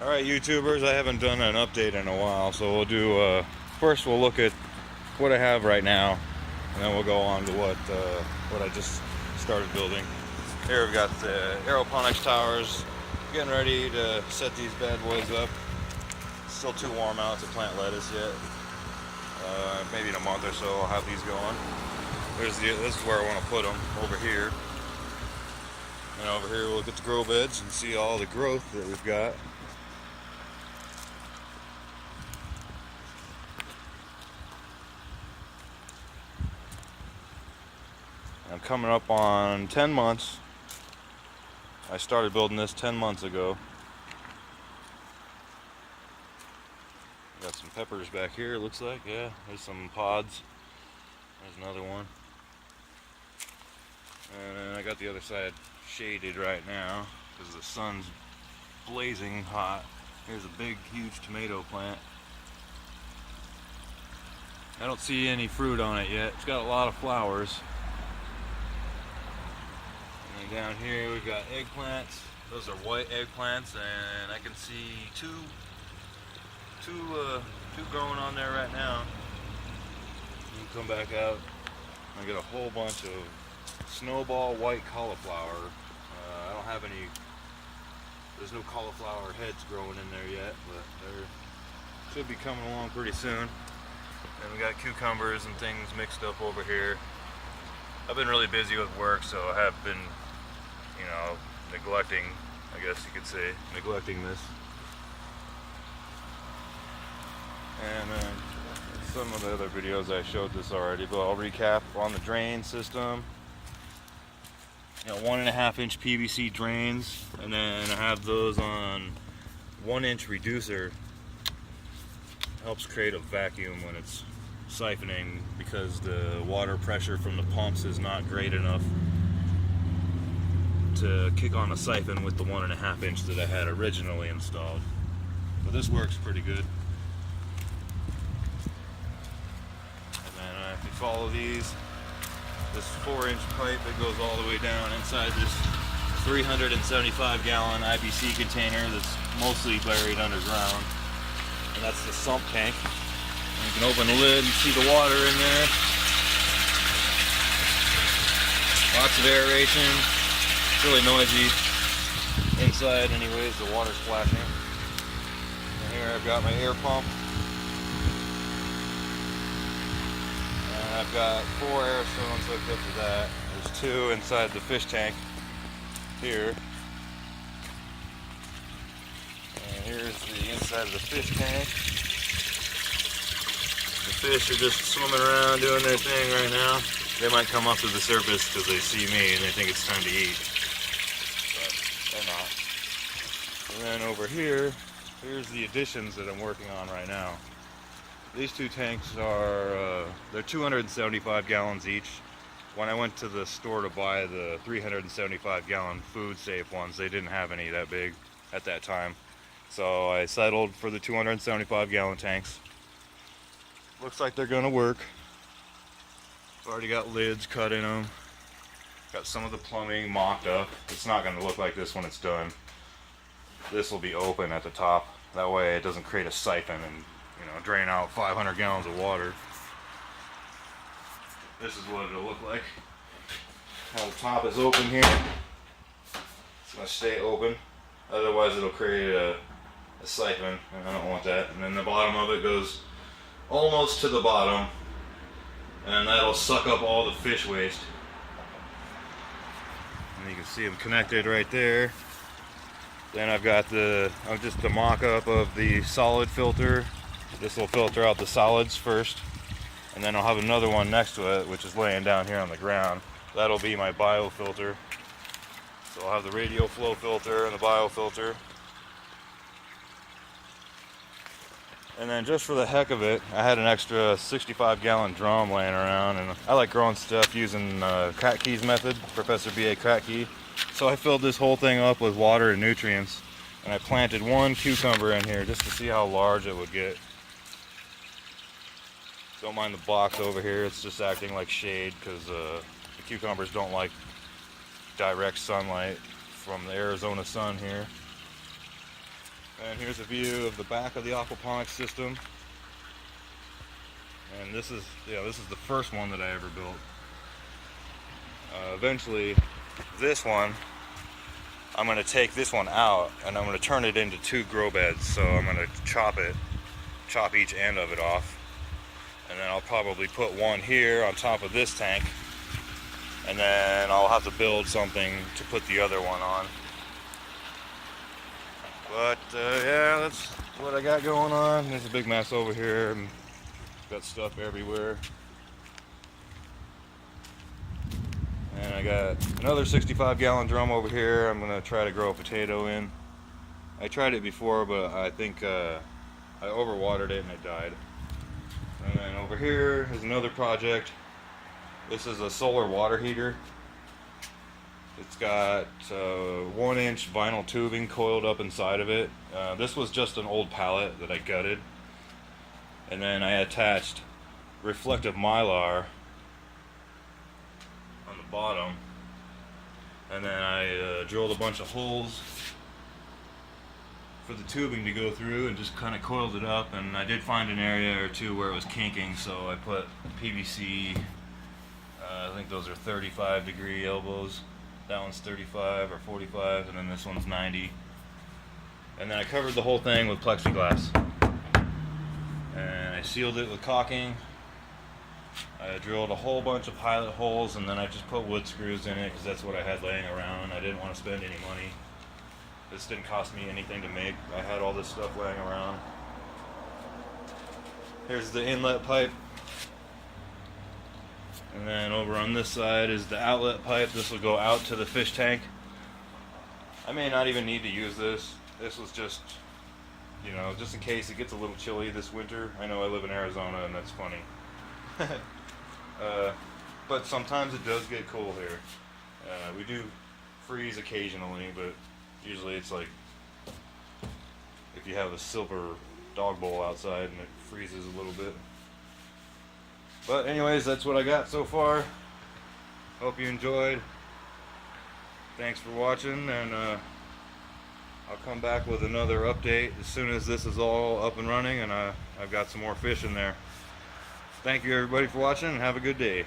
Alright YouTubers, I haven't done an update in a while, so we'll do, first we'll look at what I have right now, and then we'll go on to what I just started building. Here we've got the Aquaponics towers, getting ready to set these bad boys up. It's still too warm out to plant lettuce yet. Maybe in a month or so I'll have these going. This is where I want to put them, over here. And over here we'll get the grow beds and see all the growth that we've got. I'm coming up on 10 months. I started building this 10 months ago. Got some peppers back here, it looks like. Yeah, there's some pods. There's another one. And I got the other side shaded right now because the sun's blazing hot. Here's a big, huge tomato plant. I don't see any fruit on it yet. It's got a lot of flowers. And then down here we've got eggplants. Those are white eggplants, and I can see two growing on there right now. You can come back out. I got a whole bunch of snowball white cauliflower. I don't have any. There's no cauliflower heads growing in there yet, but they should be coming along pretty soon. And we got cucumbers and things mixed up over here. I've been really busy with work, so I have been, neglecting, I guess you could say, neglecting this. And some of the other videos I showed this already, but I'll recap on the drain system. 1.5 inch PVC drains, and then I have those on 1 inch reducer. Helps create a vacuum when it's siphoning because the water pressure from the pumps is not great enough to kick on a siphon with the 1.5 inch that I had originally installed. But this works pretty good. And then if you follow these, this 4-inch pipe that goes all the way down inside this 375 gallon IBC container that's mostly buried underground. And that's the sump tank. And you can open the lid and see the water in there. Lots of aeration. It's really noisy inside anyways, the water's splashing. And here I've got my air pump. And I've got 4 air stones hooked up to that. There's 2 inside the fish tank here. And here's the inside of the fish tank. The fish are just swimming around doing their thing right now. They might come up to the surface because they see me and they think it's time to eat. But they're not. And then over here, here's the additions that I'm working on right now. These 2 tanks are, they're 275 gallons each. When I went to the store to buy the 375 gallon food safe ones, they didn't have any that big at that time. So I settled for the 275 gallon tanks. Looks like they're gonna work. I've already got lids cut in them. Got some of the plumbing mocked up. It's not gonna look like this when it's done. This will be open at the top. That way it doesn't create a siphon and drain out 500 gallons of water. This is what it'll look like. Now the top is open here. It's gonna stay open. Otherwise it'll create a siphon, and I don't want that. And then the bottom of it goes almost to the bottom, and that'll suck up all the fish waste. And you can see them connected right there. Then I've got just the mock-up of the solid filter. This will filter out the solids first, and then I'll have another one next to it, which is laying down here on the ground. That'll be my biofilter. So I'll have the radial flow filter and the biofilter. And then just for the heck of it, I had an extra 65 gallon drum laying around, and I like growing stuff using Kratky's method, Professor B.A. Kratky. So I filled this whole thing up with water and nutrients, and I planted 1 cucumber in here just to see how large it would get. Don't mind the box over here, it's just acting like shade because the cucumbers don't like direct sunlight from the Arizona sun here. then here's a view of the back of the aquaponics system. And this is the first one that I ever built. Eventually, this one, I'm going to take this one out and I'm going to turn it into 2 grow beds. So I'm going to chop each end of it off. And then I'll probably put one here on top of this tank. And then I'll have to build something to put the other one on. But yeah, that's what I got going on. There's a big mess over here. Got stuff everywhere. And I got another 65-gallon drum over here. I'm gonna try to grow a potato in. I tried it before, but I think I overwatered it and it died. And then over here is another project. This is a solar water heater. It's got 1-inch vinyl tubing coiled up inside of it. This was just an old pallet that I gutted. And then I attached reflective mylar on the bottom. And then I drilled a bunch of holes for the tubing to go through and just kind of coiled it up. And I did find an area or two where it was kinking, so I put PVC, I think those are 35-degree elbows. That one's 35 or 45, and then this one's 90. And then I covered the whole thing with plexiglass. And I sealed it with caulking. I drilled a whole bunch of pilot holes, and then I just put wood screws in it because that's what I had laying around. I didn't want to spend any money. This didn't cost me anything to make. I had all this stuff laying around. Here's the inlet pipe. And then over on this side is the outlet pipe. This will go out to the fish tank. I may not even need to use this. This was just, you know, just in case it gets a little chilly this winter. I know I live in Arizona and that's funny. But sometimes it does get cool here. We do freeze occasionally, but usually it's like if you have a silver dog bowl outside and it freezes a little bit. But anyways, that's what I got so far. Hope you enjoyed. Thanks for watching, and I'll come back with another update as soon as this is all up and running and I've got some more fish in there. Thank you everybody for watching, and have a good day.